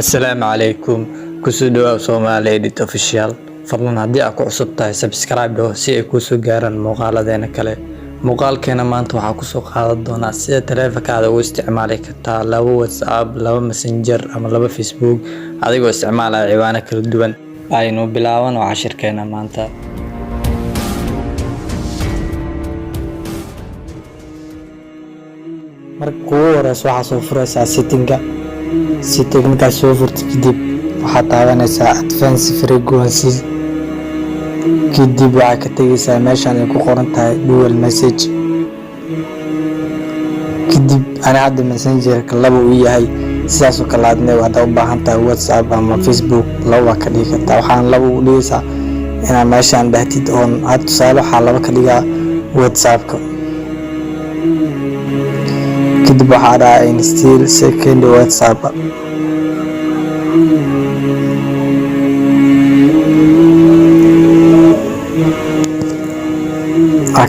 السلام عليكم كسودو Somali Edit Official fadlan haddii aad ku cusub tahay subscribe si ay kuu soo gaaraan muuqaaladeena kale muuqaalkeena maanta waxaa ku soo qaadan doonaa sida taleefankaada u isticmaali kartaa laba WhatsApp laba Messenger ama laba Facebook adigoo isticmaalaya ciwaano kala duwan aynu bilaabano cashirkeena maanta marka ugu horeysa waxaa soo furaysaa setting-ka soo furta kadib waxaad taabanaysaa advanced frequency kadib waxaad ka tagaysaa meeshaan ay ku qoran tahay dual message kadib ana hadda messengerka laba uu yahay sidaas oo kale aadna waxaad u baahan tahay WhatsApp ama Facebook laba ka dhigi kartaa waxaan laba u dhigaysaa inaad meeshaan dhahtid oon aad tusaale waxaa laba ka dhigaa WhatsApp-ka kadib waxaa dhaca install second WhatsApp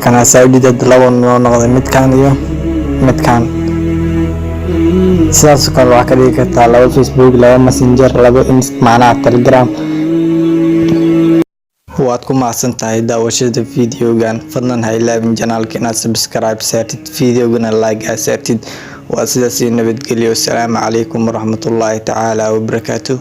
kana saudida laba noo noqday midkaan iyo midkaan sidaas oo kale waxaa ka dhigi kartaa laba Facebook laba Messenger laba macnaha Telegram waad ku mahadsan tahay daawashada videogan fadlan ha ilaawin channelka inaad subscribe saartid videogana like saartid waa sidaas nabadgelyo. Assalaamu calaykum waraxmatullaahi tacaala wabarakaatuh.